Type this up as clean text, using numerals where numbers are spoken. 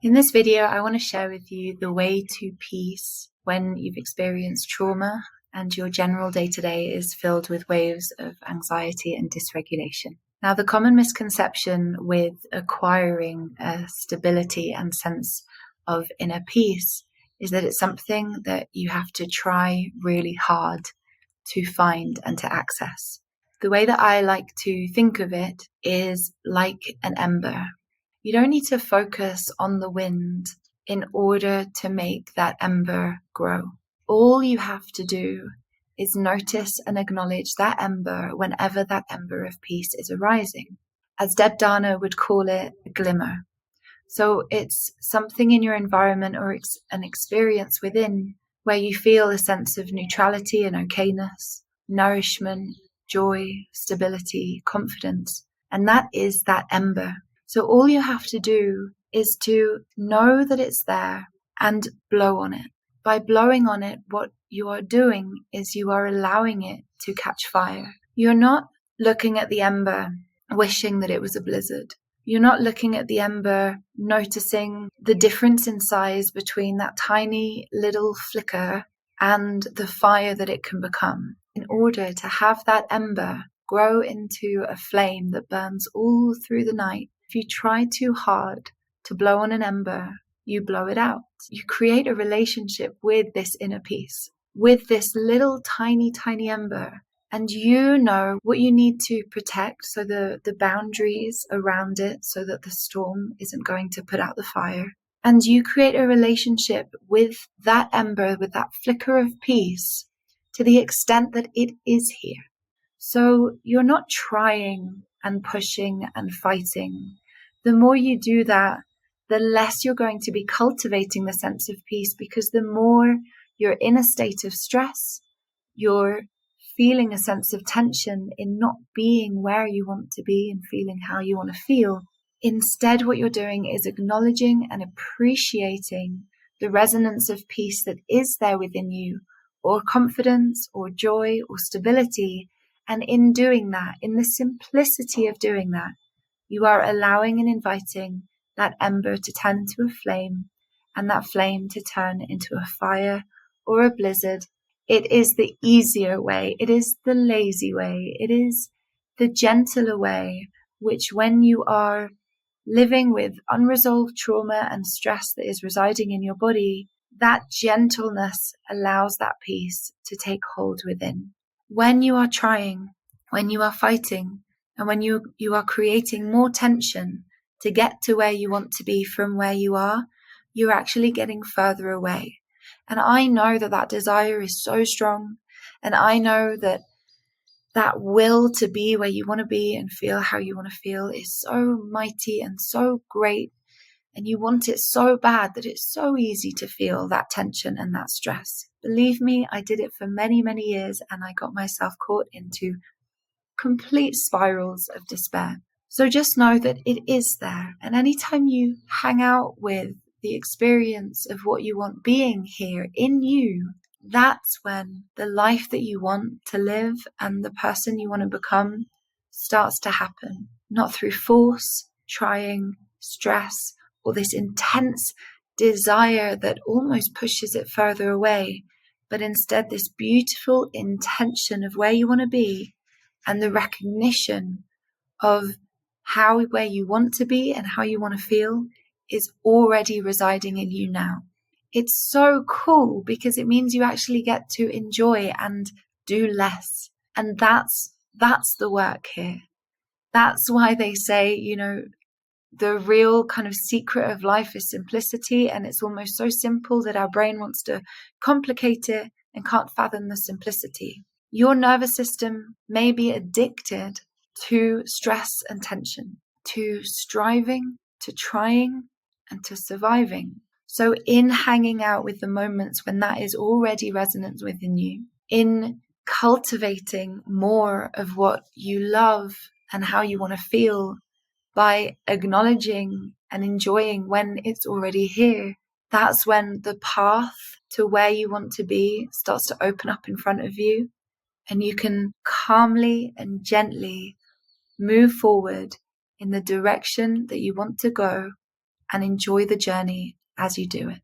In this video, I want to share with you the way to peace when you've experienced trauma and your general day-to-day is filled with waves of anxiety and dysregulation. Now, the common misconception with acquiring a stability and sense of inner peace is that it's something that you have to try really hard to find and to access. The way that I like to think of it is like an ember. You don't need to focus on the wind in order to make that ember grow. All you have to do is notice and acknowledge that ember whenever that ember of peace is arising. As Deb Dana would call it, a glimmer. So it's something in your environment or an experience within where you feel a sense of neutrality and okayness, nourishment, joy, stability, confidence. And that is that ember. So all you have to do is to know that it's there and blow on it. By blowing on it, what you are doing is you are allowing it to catch fire. You're not looking at the ember wishing that it was a blizzard. You're not looking at the ember noticing the difference in size between that tiny little flicker and the fire that it can become. In order to have that ember grow into a flame that burns all through the night, if you try too hard to blow on an ember, you blow it out. You create a relationship with this inner peace, with this little tiny ember. And you know what you need to protect, so the boundaries around it so that the storm isn't going to put out the fire. And you create a relationship with that ember, with that flicker of peace, to the extent that it is here. So you're not trying and pushing and fighting. The more you do that, the less you're going to be cultivating the sense of peace, because the more you're in a state of stress, you're feeling a sense of tension in not being where you want to be and feeling how you want to feel. Instead, what you're doing is acknowledging and appreciating the resonance of peace that is there within you, or confidence, or joy, or stability. And in doing that, in the simplicity of doing that, you are allowing and inviting that ember to turn into a flame, and that flame to turn into a fire or a blizzard. It is the easier way. It is the lazy way. It is the gentler way, which when you are living with unresolved trauma and stress that is residing in your body, that gentleness allows that peace to take hold within. When you are trying, when you are fighting, and when you are creating more tension to get to where you want to be from where you are, you're actually getting further away. And I know that that desire is so strong. And I know that that will to be where you want to be and feel how you want to feel is so mighty and so great. And you want it so bad that it's so easy to feel that tension and that stress. Believe me, I did it for many, many years, and I got myself caught into complete spirals of despair. So just know that it is there. And anytime you hang out with the experience of what you want being here in you, that's when the life that you want to live and the person you want to become starts to happen. Not through force, trying, stress, or this intense desire that almost pushes it further away, but instead this beautiful intention of where you want to be and the recognition of where you want to be and how you want to feel is already residing in you now. It's so cool because it means you actually get to enjoy and do less. And that's the work here. That's why they say, the real kind of secret of life is simplicity, and it's almost so simple that our brain wants to complicate it and can't fathom the simplicity. Your nervous system may be addicted to stress and tension, to striving, to trying, and to surviving. So in hanging out with the moments when that is already resonant within you, in cultivating more of what you love and how you want to feel, by acknowledging and enjoying when it's already here, that's when the path to where you want to be starts to open up in front of you, and you can calmly and gently move forward in the direction that you want to go and enjoy the journey as you do it.